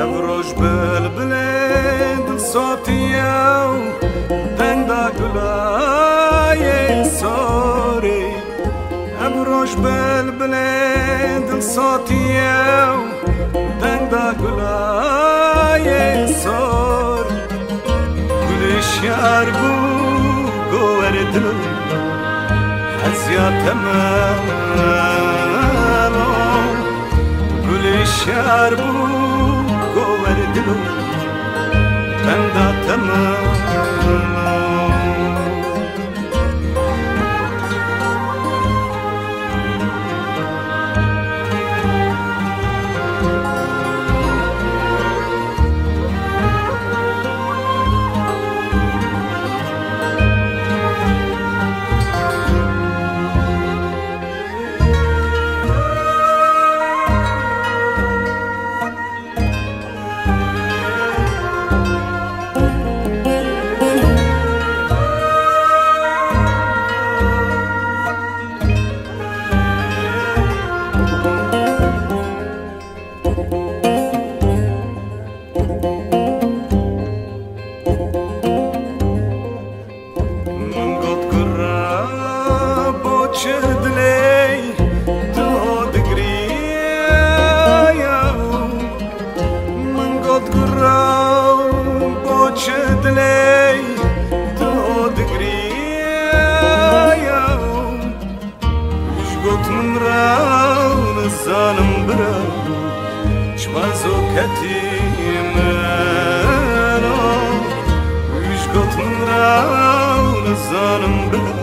افروش بلبلين دل صوتي دندا قلاي صوري افروش بلبلين دل صوتي دندا قلاي صوري كل شعر بو قوردلو حزيا تمامو كل شعر بو قوردلو دندا تمامو زانم برا شمازو كتيمانا ويش قط من راو زانم برا